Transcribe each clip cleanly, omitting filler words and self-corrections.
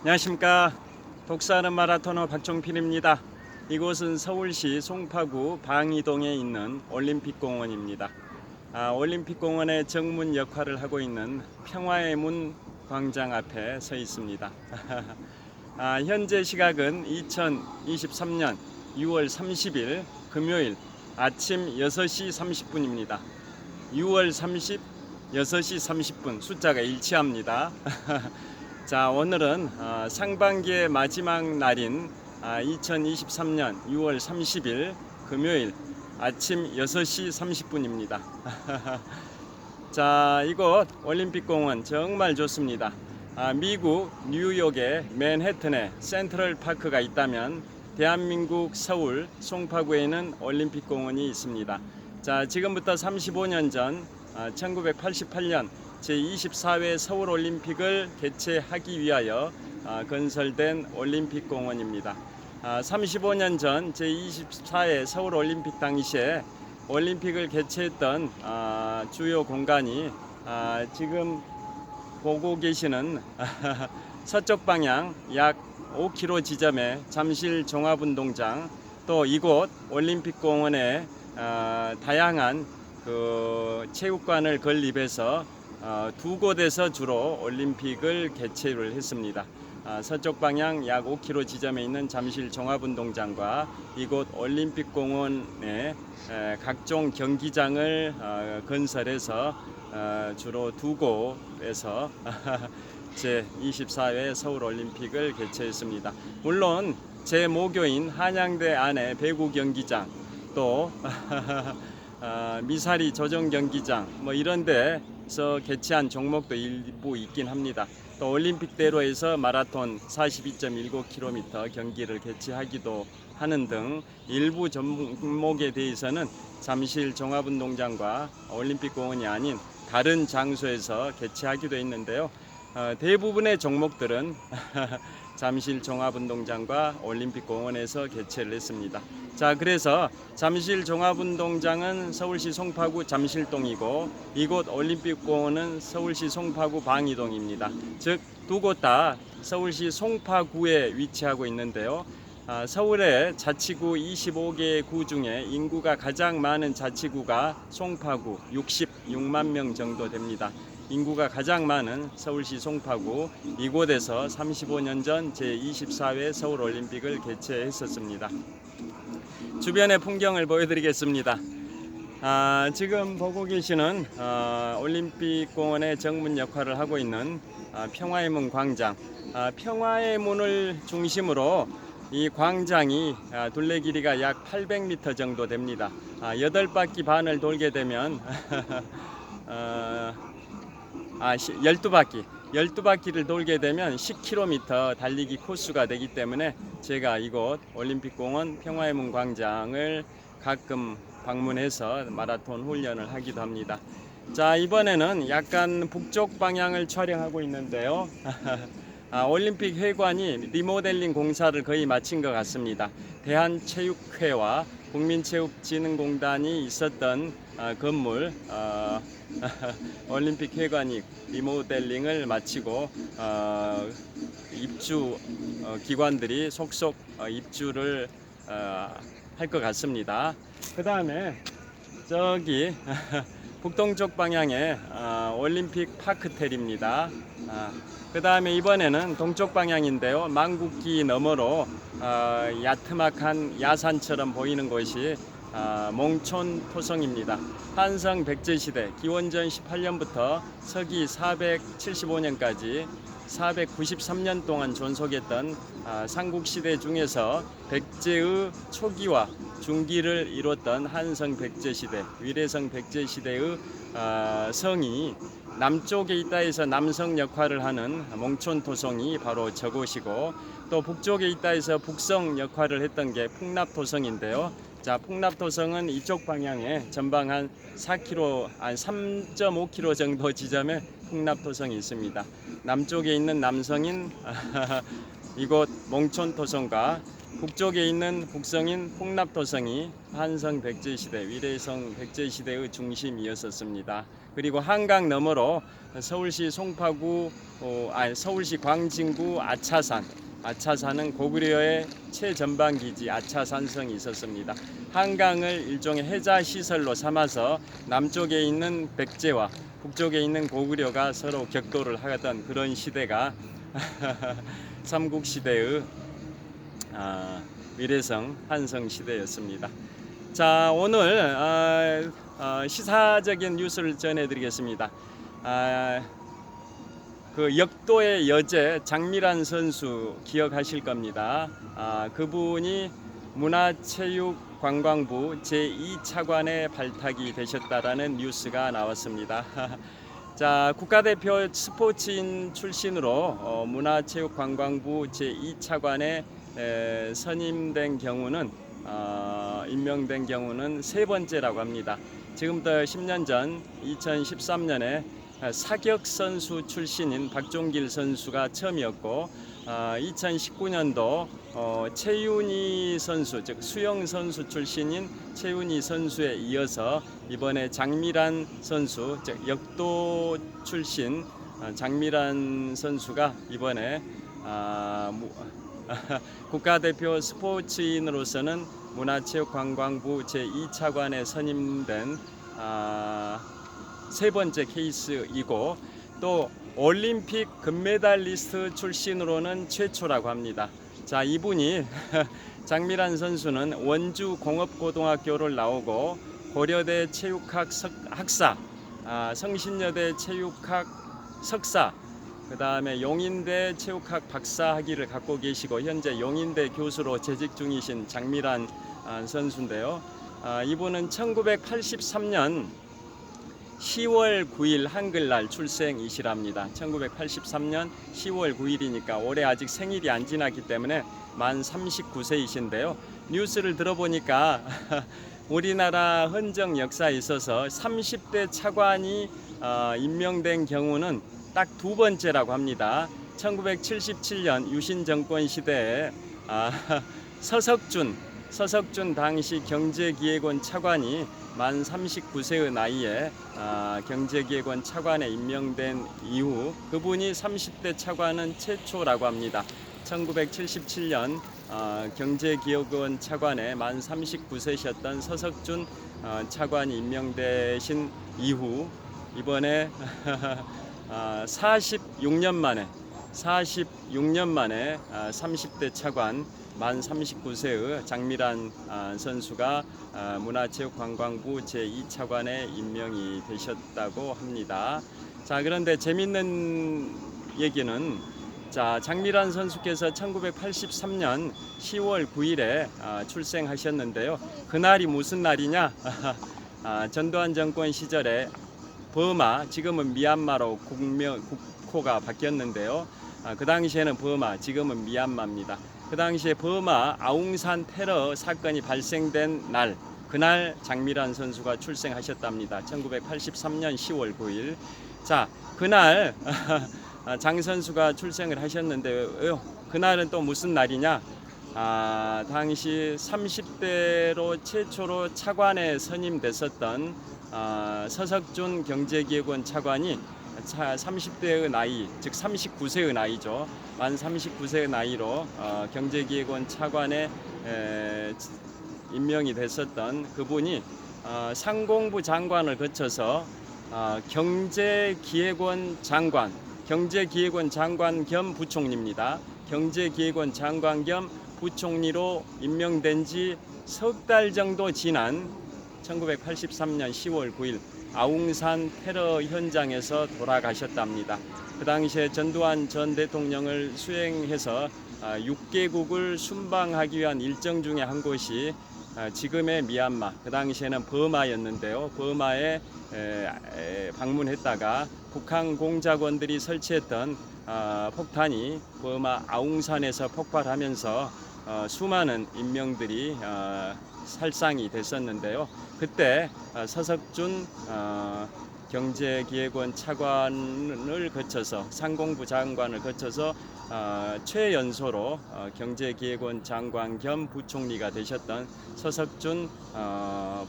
안녕하십니까. 독사하는 마라토너 박종필입니다. 이곳은 서울시 송파구 방이동에 있는 올림픽공원입니다. 올림픽공원의 정문 역할을 하고 있는 평화의 문 광장 앞에 서 있습니다. 현재 시각은 2023년 6월 30일 금요일 아침 6시 30분입니다. 6월 30, 6시 30분 숫자가 일치합니다. 자, 오늘은 상반기의 마지막 날인 2023년 6월 30일 금요일 아침 6시 30분입니다. 자, 이곳 올림픽공원 정말 좋습니다. 미국 뉴욕의 맨해튼에 센트럴 파크가 있다면 대한민국 서울 송파구에는 올림픽공원이 있습니다. 자, 지금부터 35년 전 1988년 제24회 서울올림픽을 개최하기 위하여 건설된 올림픽공원입니다. 35년 전 제24회 서울올림픽 당시에 올림픽을 개최했던 주요 공간이 지금 보고 계시는 서쪽 방향 약 5km 지점의 잠실 종합운동장, 또 이곳 올림픽공원에 다양한 체육관을 건립해서 두 곳에서 주로 올림픽을 개최를 했습니다. 서쪽 방향 약 5km 지점에 있는 잠실 종합운동장과 이곳 올림픽공원에 각종 경기장을 건설해서 주로 두 곳에서 제24회 서울올림픽을 개최했습니다. 물론 제 모교인 한양대 안에 배구 경기장, 또 미사리 조정 경기장 이런 데서 개최한 종목도 일부 있긴 합니다. 또 올림픽대로에서 마라톤 42.19km 경기를 개최하기도 하는 등 일부 종목에 대해서는 잠실 종합운동장과 올림픽공원이 아닌 다른 장소에서 개최하기도 했는데요. 대부분의 종목들은 잠실 종합운동장과 올림픽공원에서 개최를 했습니다. 자, 그래서 잠실 종합운동장은 서울시 송파구 잠실동이고 이곳 올림픽공원은 서울시 송파구 방이동입니다. 즉 두 곳 다 서울시 송파구에 위치하고 있는데요. 서울의 자치구 25개 구 중에 인구가 가장 많은 자치구가 송파구 66만 명 정도 됩니다. 인구가 가장 많은 서울시 송파구, 이곳에서 35년 전 제24회 서울올림픽을 개최했었습니다. 주변의 풍경을 보여드리겠습니다. 지금 보고 계시는 올림픽공원의 정문 역할을 하고 있는 평화의 문 광장. 평화의 문을 중심으로 이 광장이 둘레 길이가 약 800m 정도 됩니다. 8바퀴 반을 돌게 되면 12바퀴를 돌게 되면 10km 달리기 코스가 되기 때문에 제가 이곳 올림픽공원 평화의 문 광장을 가끔 방문해서 마라톤 훈련을 하기도 합니다. 자, 이번에는 약간 북쪽 방향을 촬영하고 있는데요. 올림픽 회관이 리모델링 공사를 거의 마친 것 같습니다. 대한체육회와 국민체육진흥공단이 있었던 건물 올림픽 회관이 리모델링을 마치고 입주 기관들이 속속 입주를 할 것 같습니다. 그 다음에 저기 북동쪽 방향에 올림픽 파크텔입니다. 그 다음에 이번에는 동쪽 방향인데요. 망국기 너머로 야트막한 야산처럼 보이는 곳이 몽촌 토성입니다. 한성 백제시대 기원전 18년부터 서기 475년까지 493년 동안 존속했던 삼국시대 중에서 백제의 초기와 중기를 이뤘던 한성 백제시대, 위례성 백제시대의 성이 남쪽에 있다 해서 남성 역할을 하는 몽촌토성이 바로 저곳이고, 또 북쪽에 있다 해서 북성 역할을 했던 게 풍납토성인데요. 자, 풍납토성은 이쪽 방향에 전방 한 4km, 한 3.5km 정도 지점에 풍납토성이 있습니다. 남쪽에 있는 남성인 이곳 몽촌토성과 북쪽에 있는 북성인 풍납도성이 한성 백제 시대, 위례성 백제 시대의 중심이었었습니다. 그리고 한강 너머로 서울시 송파구, 서울시 광진구 아차산은 고구려의 최전방 기지 아차산성이 있었습니다. 한강을 일종의 해자 시설로 삼아서 남쪽에 있는 백제와 북쪽에 있는 고구려가 서로 격돌을 하던 그런 시대가 삼국시대의 위례성 한성 시대였습니다. 자, 오늘 시사적인 뉴스를 전해드리겠습니다. 그 역도의 여제 장미란 선수 기억하실 겁니다. 그분이 문화체육관광부 제2차관에 발탁이 되셨다라는 뉴스가 나왔습니다. 자, 국가대표 스포츠인 출신으로 문화체육관광부 제2차관에 선임된 경우는 임명된 경우는 세 번째라고 합니다. 지금부터 10년 전 2013년에 사격 선수 출신인 박종길 선수가 처음이었고 2019년도 최윤희 선수, 즉 수영 선수 출신인 최윤희 선수에 이어서 이번에 장미란 선수, 즉 역도 출신 장미란 선수가 이번에 국가대표 스포츠인으로서는 문화체육관광부 제2차관에 선임된 세 번째 케이스이고, 또 올림픽 금메달리스트 출신으로는 최초라고 합니다. 자, 이분이 장미란 선수는 원주 공업고등학교를 나오고 고려대 체육학 학사, 성신여대 체육학 석사, 그 다음에 용인대 체육학 박사 학위를 갖고 계시고 현재 용인대 교수로 재직 중이신 장미란 선수인데요. 이분은 1983년 10월 9일 한글날 출생이시랍니다. 1983년 10월 9일이니까 올해 아직 생일이 안 지났기 때문에 만 39세이신데요. 뉴스를 들어보니까 우리나라 헌정 역사에 있어서 30대 차관이 임명된 경우는 딱 두 번째라고 합니다. 1977년 유신 정권 시대에 서석준 당시 경제기획원 차관이 만 39세의 나이에 경제기획원 차관에 임명된 이후 그분이 30대 차관은 최초라고 합니다. 1977년 경제기획원 차관에 만 39세셨던 서석준 차관이 임명되신 이후 이번에 46년 만에 30대 차관 만 39세의 장미란 선수가 문화체육관광부 제2차관에 임명이 되셨다고 합니다. 자, 그런데 재밌는 얘기는, 자, 장미란 선수께서 1983년 10월 9일에 출생하셨는데요. 그날이 무슨 날이냐? 전두환 정권 시절에 버마, 지금은 미얀마로 국호가 바뀌었는데요. 그 당시에는 버마, 지금은 미얀마입니다. 그 당시에 버마 아웅산 테러 사건이 발생된 날, 그날 장미란 선수가 출생하셨답니다. 1983년 10월 9일. 자, 그날 장 선수가 출생을 하셨는데요. 그날은 또 무슨 날이냐? 당시 30대로 최초로 차관에 선임됐었던 서석준 경제기획원 차관이 30대의 나이, 즉 39세의 나이죠. 만 39세의 나이로 경제기획원 차관에 임명이 됐었던 그분이 상공부 장관을 거쳐서 경제기획원 장관 겸 부총리입니다. 경제기획원 장관 겸 부총리로 임명된 지 석 달 정도 지난 1983년 10월 9일 아웅산 테러 현장에서 돌아가셨답니다. 그 당시에 전두환 전 대통령을 수행해서 6개국을 순방하기 위한 일정 중에 한 곳이 지금의 미얀마, 그 당시에는 버마였는데요. 버마에 방문했다가 북한 공작원들이 설치했던 폭탄이 버마 아웅산에서 폭발하면서 수많은 인명들이 살상이 됐었는데요. 그때 서석준 경제기획원 차관을 거쳐서 상공부 장관을 거쳐서 최연소로 경제기획원 장관 겸 부총리가 되셨던 서석준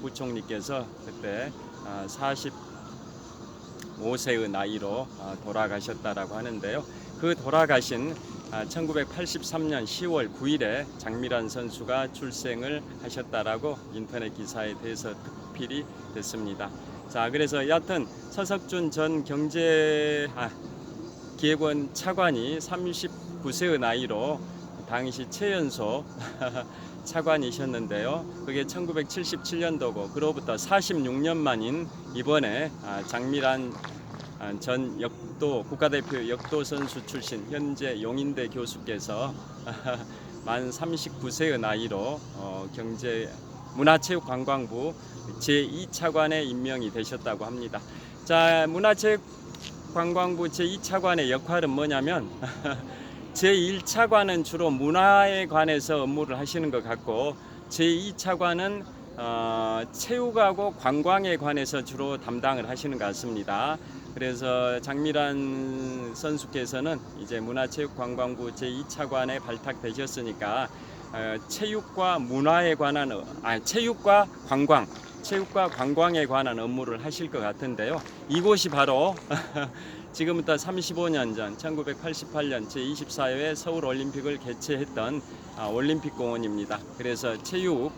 부총리께서 그때 45세의 나이로 돌아가셨다라고 하는데요. 그 돌아가신 1983년 10월 9일에 장미란 선수가 출생을 하셨다라고 인터넷 기사에 대해서 특필이 됐습니다. 자, 그래서 여하튼 서석준 전 기획원 차관이 39세의 나이로 당시 최연소 차관이셨는데요. 그게 1977년도고 그로부터 46년 만인 이번에 장미란 전 국가대표 역도 선수 출신 현재 용인대 교수께서 만 39세의 나이로 문화체육관광부 제2차관에 임명이 되셨다고 합니다. 자, 문화체육관광부 제2차관의 역할은 뭐냐면 제1차관은 주로 문화에 관해서 업무를 하시는 것 같고 제2차관은 체육하고 관광에 관해서 주로 담당을 하시는 것 같습니다. 그래서 장미란 선수께서는 이제 문화체육관광부 제2차관에 발탁되셨으니까 체육과 문화에 관한 체육과 관광에 관한 업무를 하실 것 같은데요. 이곳이 바로 지금부터 35년 전 1988년 제24회 서울올림픽을 개최했던 올림픽공원입니다. 그래서 체육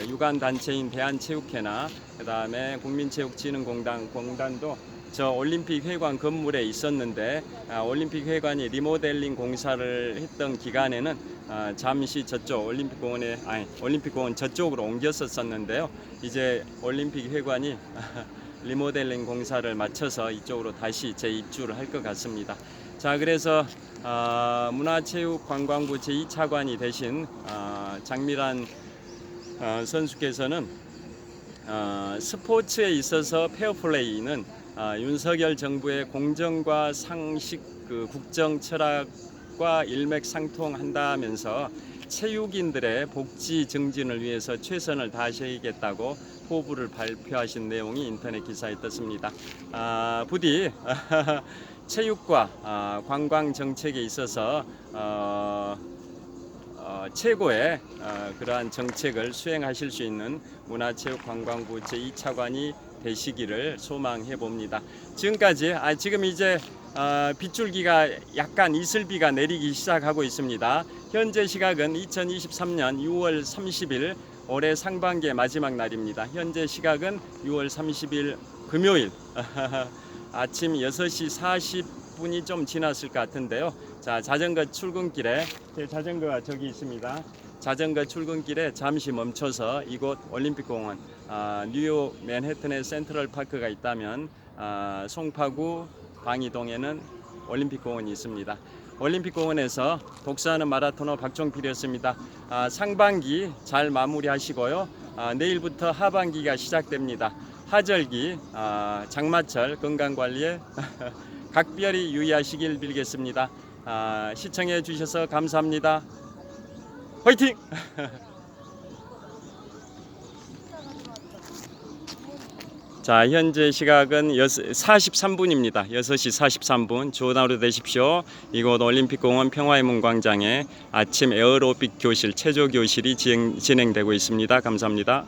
유관단체인 대한체육회나 그다음에 국민체육진흥공단도 저 올림픽회관 건물에 있었는데 올림픽회관이 리모델링 공사를 했던 기간에는 잠시 저쪽 올림픽공원 저쪽으로 옮겼었는데요. 이제 올림픽회관이 리모델링 공사를 마쳐서 이쪽으로 다시 재입주를 할 것 같습니다. 자, 그래서 문화체육관광부 제2차관이 되신 장미란 선수께서는 스포츠에 있어서 페어플레이는 윤석열 정부의 공정과 상식 국정 철학과 일맥상통한다면서 체육인들의 복지 증진을 위해서 최선을 다하셔야겠다고 포부를 발표하신 내용이 인터넷 기사에 떴습니다. 부디 체육과 관광 정책에 있어서 최고의 그러한 정책을 수행하실 수 있는 문화체육관광부 제2차관이 되시기를 소망해 봅니다. 지금까지 지금 이제 빗줄기가 약간 이슬비가 내리기 시작하고 있습니다. 현재 시각은 2023년 6월 30일 올해 상반기의 마지막 날입니다. 현재 시각은 6월 30일 금요일 아침 6시 40분이 좀 지났을 것 같은데요. 자, 자전거 출근길에 제 자전거가 저기 있습니다. 자전거 출근길에 잠시 멈춰서 이곳 올림픽공원 뉴욕 맨해튼에 센트럴파크가 있다면 송파구 방이동에는 올림픽공원이 있습니다. 올림픽공원에서 독서하는 마라토너 박종필이었습니다. 상반기 잘 마무리하시고요. 내일부터 하반기가 시작됩니다. 하절기 장마철 건강관리에 각별히 유의하시길 빌겠습니다. 시청해 주셔서 감사합니다. 화이팅! 자, 현재 시각은 43분입니다. 6시 43분. 좋은 하루 되십시오. 이곳 올림픽공원 평화의 문 광장에 아침 에어로빅 교실, 체조 교실이 진행되고 있습니다. 감사합니다.